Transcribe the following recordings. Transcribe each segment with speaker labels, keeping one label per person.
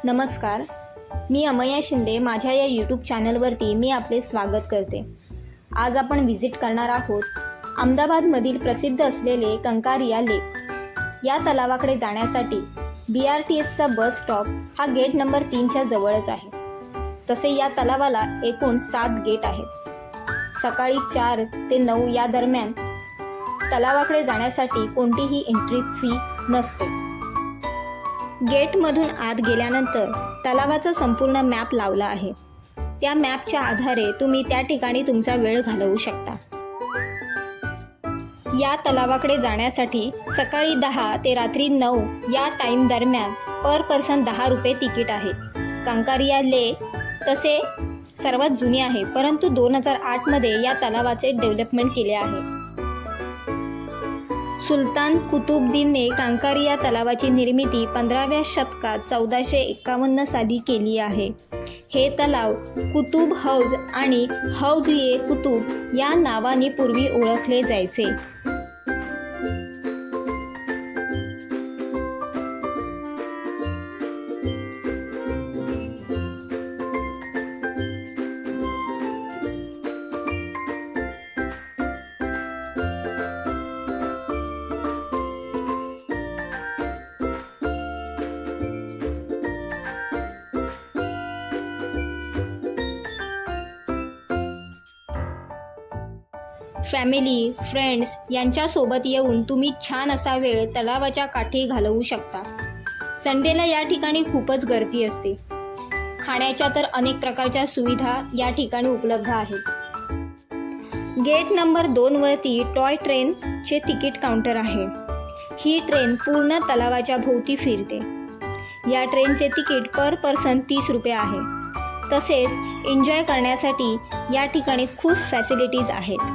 Speaker 1: नमस्कार, मी अमया शिंदे. माझ्या या यूट्यूब चॅनलवरती मी आपले स्वागत करते. आज आपण व्हिजिट करणार आहोत अहमदाबादमधील प्रसिद्ध असलेले कंकारिया लेक. या तलावाकडे जाण्यासाठी BRTSचा बस स्टॉप हा गेट नंबर 3च्या जवळच आहे. तसे या तलावाला एकूण 7 गेट आहेत. सकाळी 4 ते 9 या दरम्यान तलावाकडे जाण्यासाठी कोणतीही एंट्री फी नसते. गेटमधून आत गेल्यानंतर तलावाचा संपूर्ण मॅप लावला आहे. त्या मॅपच्या आधारे तुम्ही त्या ठिकाणी तुमचा वेळ घालवू शकता. या तलावाकडे जाण्यासाठी सकाळी 10 ते रात्री 9 या टाईम दरम्यान पर पर्सन 10 रुपये तिकीट आहे. कंकारिया लेक तसे सर्वात जुने आहे, परंतु 2008मध्ये या तलावाचे डेव्हलपमेंट केले आहे. सुलतान कुतुबुद्दीनने कंकारिया तलावाची निर्मिती 15व्या शतकात 1451 साली केली आहे. हे तलाव कुतुब हौज आणि हौज-ए-कुतुब या नावाने पूर्वी ओळखले जायचे. फॅमिली, फ्रेंड्स यांच्यासोबत येऊन तुम्ही छान असा वेळ तलावाच्या काठी घालवू शकता. संडेला या ठिकाणी खूपच गर्दी असते. खाण्याच्या तर अनेक प्रकारच्या सुविधा या ठिकाणी उपलब्ध आहेत. गेट नंबर 2 वरती टॉय ट्रेनचे तिकीट काउंटर आहे. ही ट्रेन पूर्ण तलावाच्या भोवती फिरते. या ट्रेनचे तिकीट पर पर्सन 30 रुपये आहे. तसेच एन्जॉय करण्यासाठी या ठिकाणी खूप फॅसिलिटीज आहेत.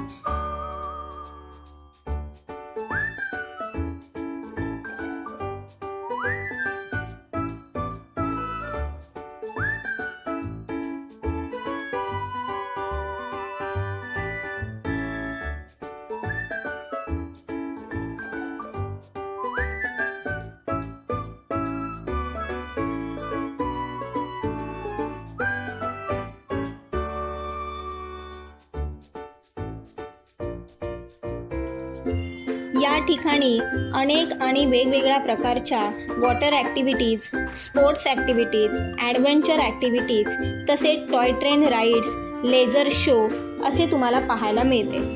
Speaker 1: या ठिकाणी अनेक आणि वेगवेगळ्या प्रकारच्या water activities, sports activities, adventure activities तसेच toy train rides, laser show असे तुम्हाला पाहायला मिळते.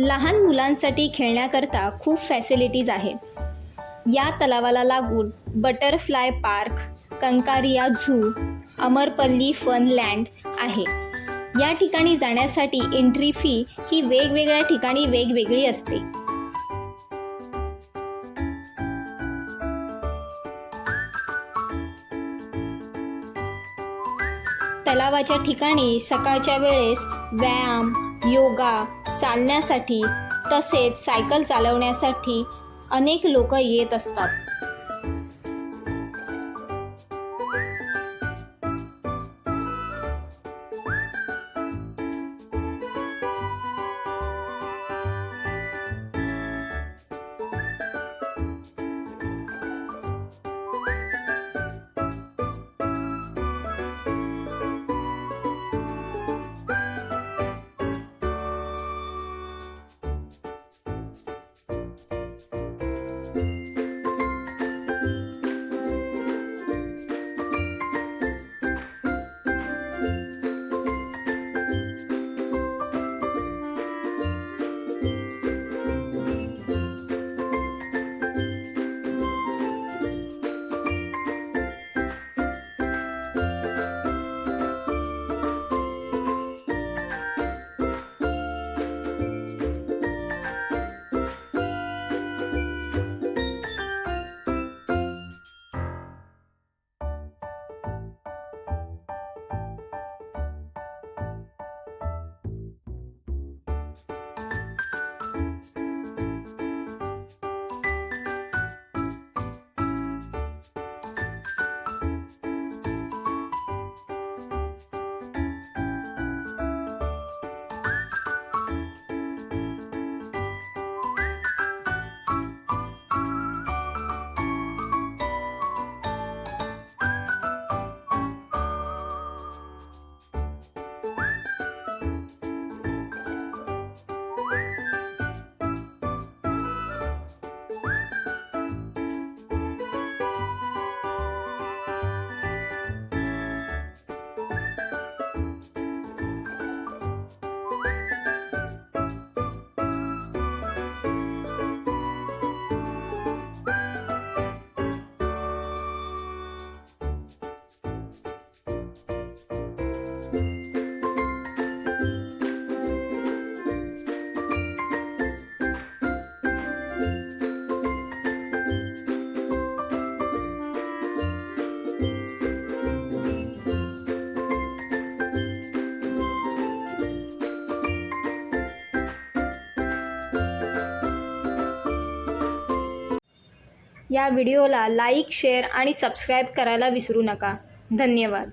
Speaker 1: लहान मुलांसाठी खेळण्याकरता खूप फॅसिलिटीज आहेत. या तलावाला लागून butterfly park, Kankaria zoo, Amarpalli fun land आहे. या ठिकाणी जाण्यासाठी एंट्री फी ही वेगवेगळ्या ठिकाणी वेगवेगळी असते. तलावाच्या ठिकाणी सकाळच्या वेळेस व्यायाम, योगा, चालण्यासाठी तसेच सायकल चालवण्यासाठी अनेक लोक येत असतात. या व्हिडिओला लाईक, शेअर आणि सबस्क्राईब करायला विसरू नका. धन्यवाद.